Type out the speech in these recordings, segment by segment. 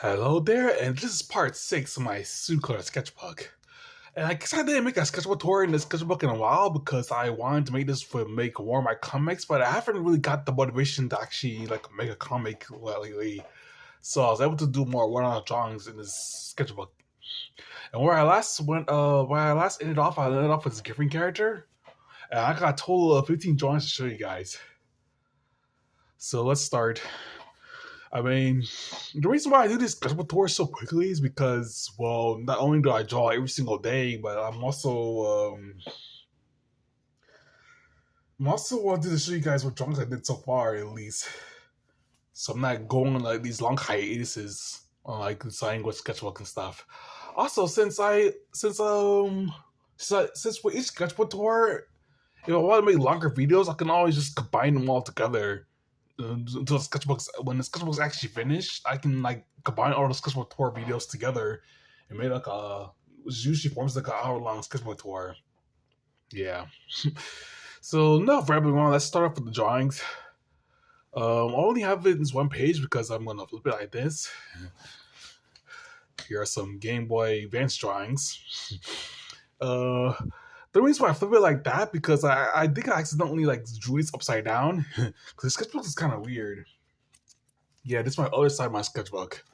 Hello there, and this is part 6 of my Soucolor sketchbook. And I guess I didn't make a sketchbook tour in this sketchbook in a while because I wanted to make this for make more of my comics, but I haven't really got the motivation to actually make a comic lately. So I was able to do more one-off drawings in this sketchbook. And where I last ended off, I ended off with this Griffin character, and I got a total of 15 drawings to show you guys. So let's start. I mean, the reason why I do this sketchbook tour so quickly is because, well, not only do I draw every single day, but I'm also wanted to show you guys what drawings I did so far, at least. So I'm not going on like these long hiatuses on like deciding what sketchbook and stuff. Also, since for each sketchbook tour, if I want to make longer videos, I can always just combine them all together. Until the sketchbooks, when the sketchbook's actually finished, I can like combine all the sketchbook tour videos together and make like which usually forms like an hour-long sketchbook tour. Yeah. So no rambling on, let's start off with the drawings. I only have it in this one page because I'm gonna flip it like this. Here are some Game Boy Advance drawings. The reason why I flip it like that because I think I accidentally like drew this upside down because the sketchbook is kind of weird. Yeah, this is my other side of my sketchbook.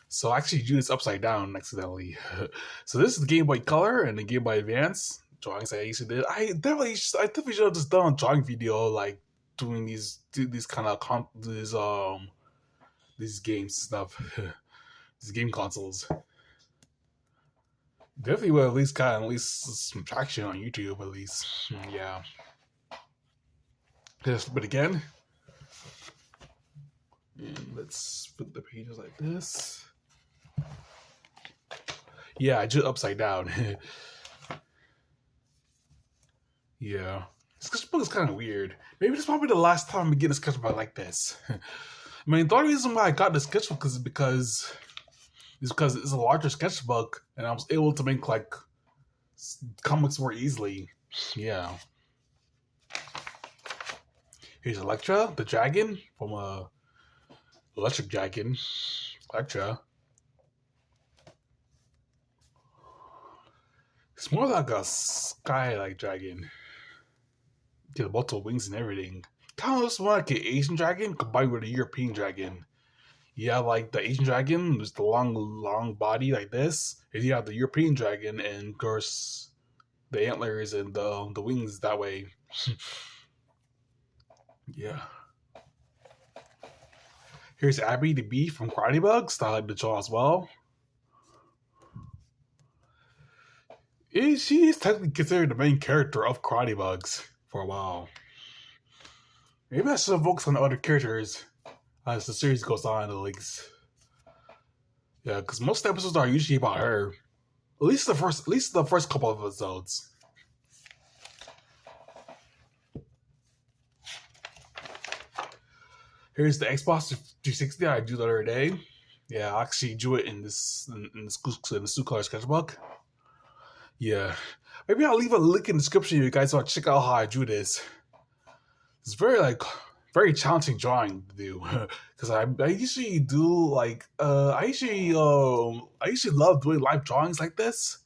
So I actually drew this upside down accidentally. So this is the Game Boy Color and the Game Boy Advance drawings I actually did. I definitely should have just done a drawing video like doing these games stuff, these game consoles. Definitely would at least some traction on YouTube at least. Yeah. Just flip it again. And let's flip the pages like this. Yeah, I just upside down. Yeah. This sketchbook is kind of weird. Maybe this is probably the last time we get a sketchbook like this. I mean, the only reason why I got this sketchbook is because it's a larger sketchbook and I was able to make like comics more easily. Yeah. Here's Electra, the dragon from Electric Dragon. Electra. It's more like a sky-like dragon. Get multiple wings and everything. Kind of looks more like an Asian dragon combined with a European dragon. Yeah, like the Asian dragon, there's the long body like this. And you have the European dragon, and of course, the antlers and the wings that way. Yeah. Here's Abby the bee from Karate Bugs. I like the draw as well. She is technically considered the main character of Karate Bugs for a while. Maybe I should focus on other characters as the series goes on, the leaks. Yeah, because most episodes are usually about her. At least the first couple of episodes. Here's the Xbox 360 I drew the other day. Yeah, I actually drew it in the Soucolor sketchbook. Yeah, maybe I'll leave a link in the description if you guys want to check out how I drew this. It's very challenging drawing to do because I usually do like I usually love doing live drawings like this.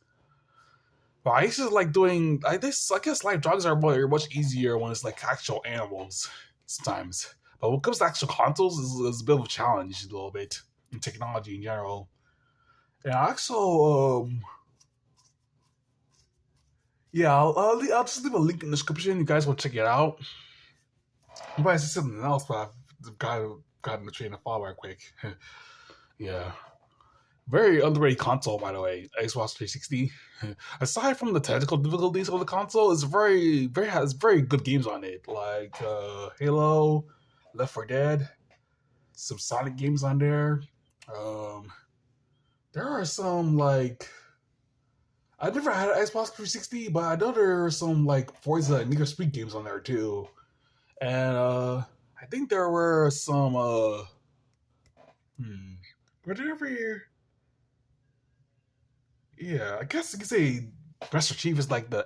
But I usually like doing I guess live drawings are much easier when it's like actual animals sometimes. But when it comes to actual consoles, it's a bit of a challenge a little bit in technology in general. And also, yeah, I'll just leave a link in the description. You guys want to check it out. I'm about to say something else, but I've got in the train of thought right quick. Yeah. Very underrated console, by the way, Xbox 360. Aside from the technical difficulties of the console, has very good games on it, like Halo, Left 4 Dead, some Sonic games on there. There are some like I never had an Xbox 360, but I know there are some like Forza and Need for Speed games on there too. And I think there were some were there ever yeah, I guess you could say Master Chief is like the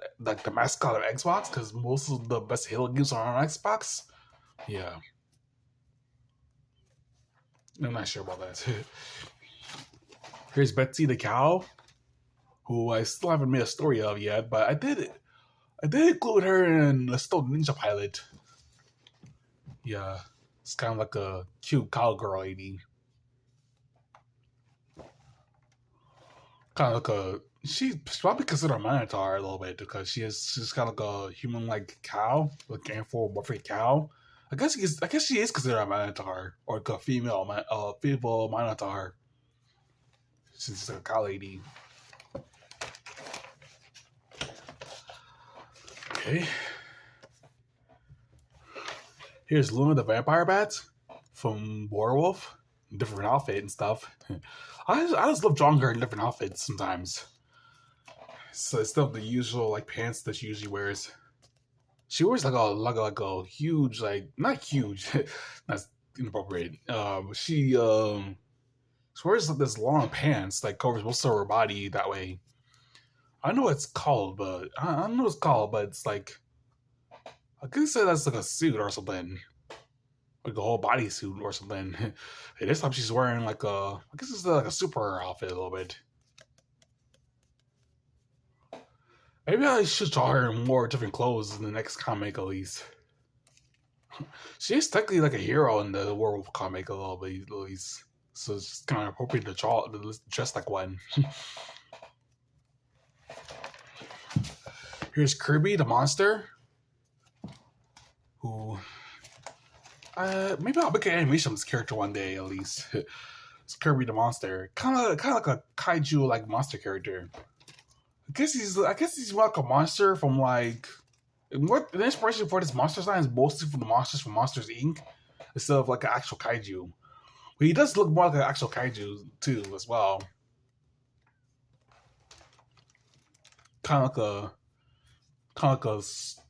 mascot of Xbox because most of the best Halo games are on Xbox. Yeah. I'm not sure about that. Here's Betsy the cow, who I still haven't made a story of yet, but I did include her in the Stone Ninja Pilot. Yeah, it's kind of like a cute cowgirl lady. Kind of like a she's probably considered a minotaur a little bit because she's kind of like a human like cow, like anthropomorphic cow. I guess she is considered a minotaur or like a female minotaur since she's like a cow lady. Okay. Here's Luna the vampire bat from Werewolf, different outfit and stuff. I just love drawing her in different outfits sometimes. So it's still the usual like pants that she usually wears. She wears like a huge like not huge, that's inappropriate. She wears like this long pants that covers most of her body that way. I don't know what it's called, but I don't know what it's called, but it's like I could say that's like a suit or something. Like a whole bodysuit or something. Hey, this time she's wearing like I guess it's like a super outfit a little bit. Maybe I should draw her in more different clothes in the next comic at least. She is technically like a hero in the werewolf comic a little bit at least. So it's kind of appropriate to dress like one. Here's Kirby the monster. Who maybe I'll make an animation of this character one day at least. It's Kirby the monster, kind of like a kaiju like monster character. I guess he's more like a monster from like what the inspiration for this monster design is mostly from the monsters from Monsters Inc. instead of like an actual kaiju. But he does look more like an actual kaiju too as well. Kind of like a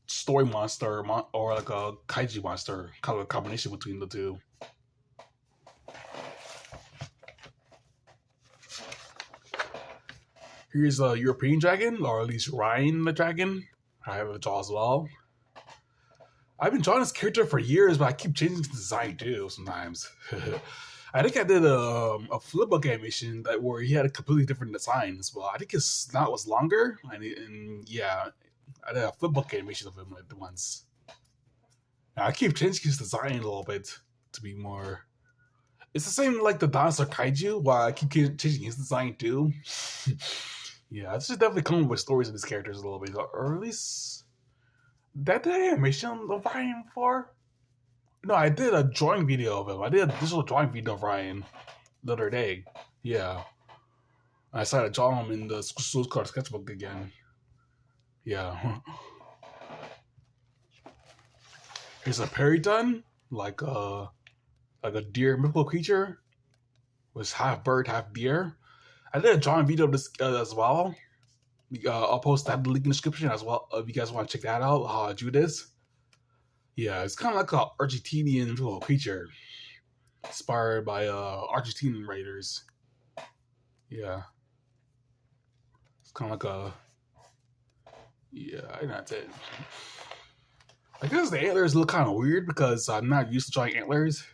story monster or like a kaiju monster, kind of a combination between the two. Here's a European dragon, or at least Ryan the dragon. I have a draw as well. I've been drawing this character for years, but I keep changing the design too sometimes. I think I did a flipbook animation where he had a completely different design as well. I think his snout was longer, and yeah, I did a flipbook animation of him like once. Now, I keep changing his design a little bit to be more. It's the same like the dinosaur kaiju, while I keep changing his design too. Yeah, I should definitely come up with stories of these characters a little bit, or at least that did animation of Ryan before. No, I did a drawing video of him. I did a digital drawing video of Ryan the other day. Yeah, I decided to draw him in the Soucolor sketchbook again. Yeah. Here's a peridon, like a deer mythical creature. Was half bird, half deer. I did a drawing video of this as well. I'll post that in the link in the description as well if you guys want to check that out. How I drew this. Yeah, it's kind of like an Argentinian mythical creature, inspired by Argentinian writers. Yeah, it's kind of like I think that's it. I guess the antlers look kind of weird because I'm not used to drawing antlers.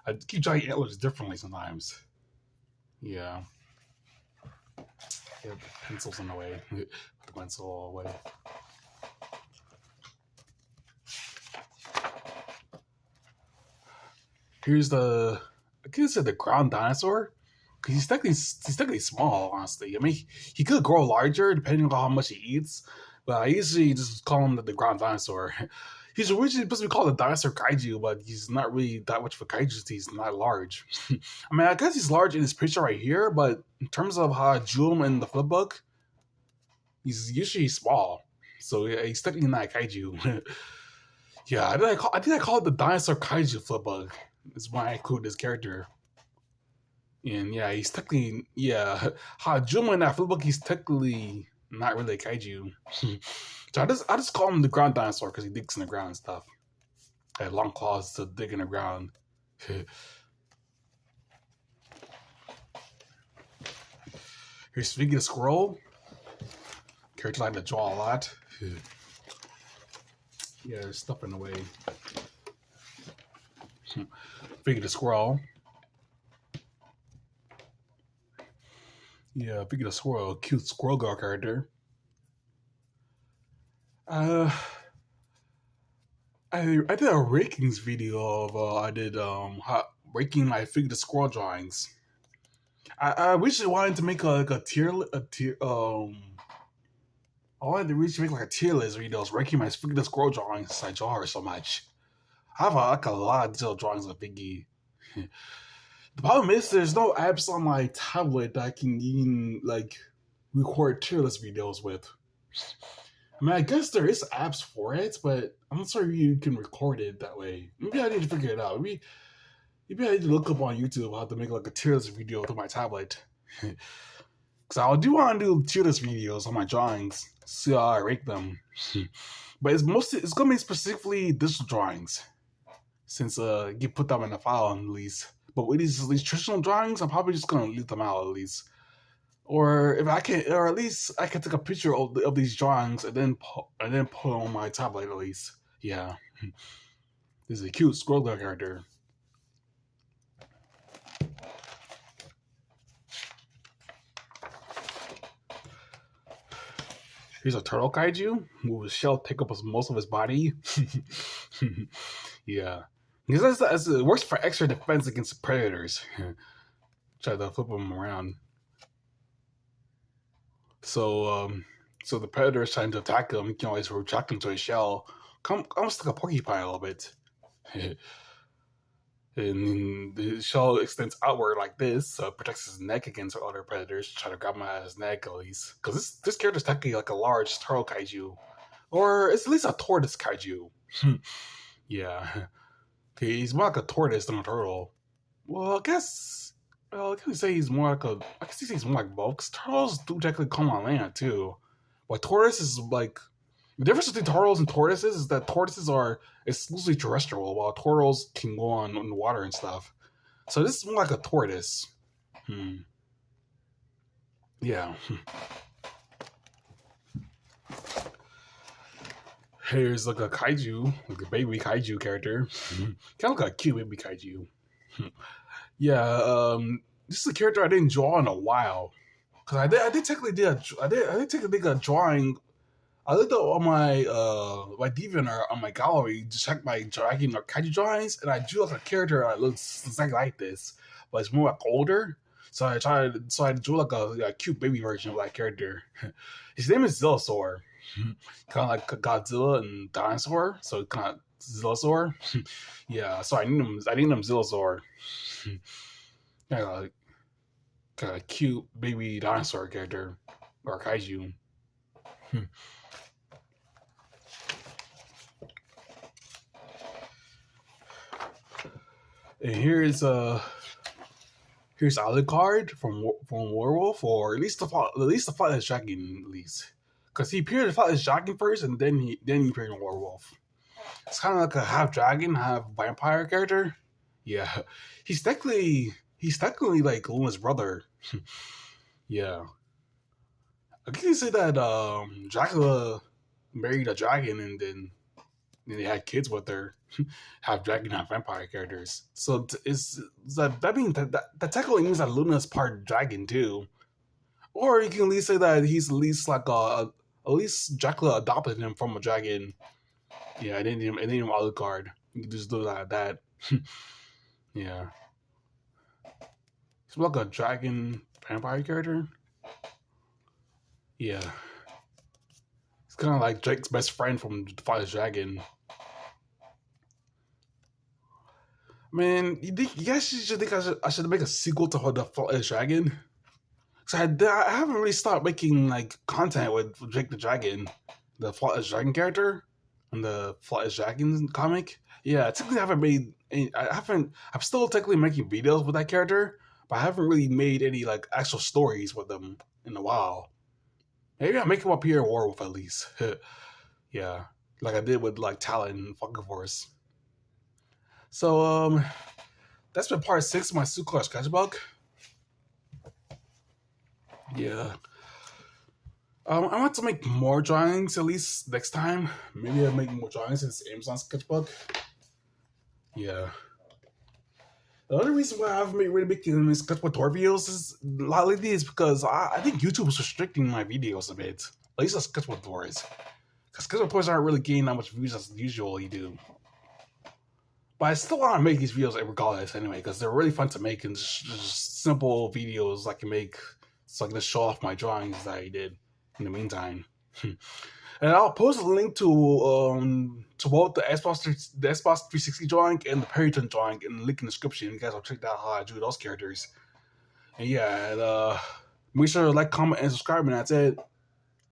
I keep drawing antlers differently sometimes. Yeah. Yeah, the pencil's in the way. Put the pencil away. Here's I guess the ground dinosaur. Because he's technically small, honestly. I mean, he could grow larger depending on how much he eats. But I usually just call him the ground dinosaur. He's originally supposed to be called a dinosaur kaiju, but he's not really that much of a kaiju. He's not large. I mean, I guess he's large in this picture right here, but in terms of how I drew him in the flipbook, he's usually small. So yeah, he's technically not a kaiju. Yeah, I think I call it the dinosaur kaiju flipbook. Is why I include this character. And yeah, he's technically how I drew him in that flipbook, he's technically not really a kaiju. So I just call him the ground dinosaur because he digs in the ground and stuff. I had long claws to dig in the ground. Here's Figgy the squirrel. Character I like to draw a lot. Yeah, there's stuff in the way. Figgy the squirrel. Yeah, picking a squirrel, cute squirrel girl character. Uh, I did a rankings video of ranking my figure the squirrel drawings. I recently wanted to make like a tier I wanted to recently make like a tier list videos ranking my figure the squirrel drawings since I draw her so much. I have like a lot of detailed drawings of Biggie. The problem is there's no apps on my tablet that I can even like record tier list videos with. I mean, I guess there is apps for it, but I'm not sure if you can record it that way. Maybe I need to figure it out. Maybe I need to look up on YouTube how to make like a tier list video with my tablet. Because I do want to do tier list videos on my drawings, see how I rank them. But it's gonna be specifically digital drawings, since you put them in a file at least. But with these traditional drawings, I'm probably just gonna leave them out at least. Or if I can, or at least I can take a picture of these drawings and then put on my tablet at least. Yeah, this is a cute squirrel character. Here's a turtle kaiju whose shell take up most of his body. Yeah, because it works for extra defense against predators. Try to flip him around. So the predator is trying to attack him. He can always retract him to his shell, almost like a porcupine a little bit. And the shell extends outward like this, so it protects his neck against other predators. Try to grab him at his neck at least, because this character is technically like a large turtle kaiju, or it's at least a tortoise kaiju. Yeah, okay, he's more like a tortoise than a turtle. Well, I guess. Well, I can say he's more like I can say he's more like both. Because turtles do technically come on land too, but tortoise is like the difference between turtles and tortoises is that tortoises are exclusively terrestrial, while turtles can go on in the water and stuff. So this is more like a tortoise. Yeah. Here's like a kaiju, like a baby kaiju character. Kind of like a cute baby kaiju. Yeah, this is a character I didn't draw in a while. Cause I did technically take a drawing. I looked up on my DeviantArt on my gallery to check my dragon or kaiju drawings, and I drew like a character that looks exactly like this, but it's more like older. So I drew like a cute baby version of that character. His name is Zillasaur, kind of like Godzilla and dinosaur. So kind of Zillasaur. Yeah, so I named him Zillasaur. Yeah, kind of cute baby dinosaur character or kaiju. And here's Alucard from Werewolf, or at least the Father's Dragon, at least, because he appeared in Father's Dragon first, and then he appeared in Werewolf. It's kind of like a half dragon, half vampire character. Yeah, he's technically like Luna's brother. Yeah, I can say that Dracula married a dragon, and then they had kids with her, half dragon, half vampire characters. So that means that technically means that Luna's part dragon too, or you can at least say that he's at least like at least Dracula adopted him from a dragon. Yeah, I didn't even Alucard. You can just do it like that. Yeah, he's like a dragon vampire character. Yeah, it's kind of like Drake's best friend from the Father's Dragon. Man, you guys should think I should make a sequel to the Father's Dragon? So I haven't really started making like content with Drake the Dragon, the Father's Dragon character, and the Father's Dragon comic. Yeah, technically I haven't made any, I'm still technically making videos with that character, but I haven't really made any like actual stories with them in a while. Maybe I'll make him appear in Warwolf at least. Yeah, like I did with like Talon and Fucking Force. So that's been part 6 of my Soucolor sketchbook. Yeah. I want to make more drawings at least next time. Maybe I'll make more drawings in this Amazon sketchbook. Yeah. The only reason why I haven't been really making sketchbook tour videos is a lot lately is because I think YouTube is restricting my videos a bit. At least the sketchbook tours. Because sketchbook tours aren't really gaining that much views as usually do. But I still want to make these videos regardless anyway, because they're really fun to make and just simple videos I can make so I can just show off my drawings that I did in the meantime. And I'll post a link to both the Xbox 360 drawing and the Periton drawing in the link in the description. You guys will check out how I drew those characters. And yeah, make sure to like, comment, and subscribe, and that's it.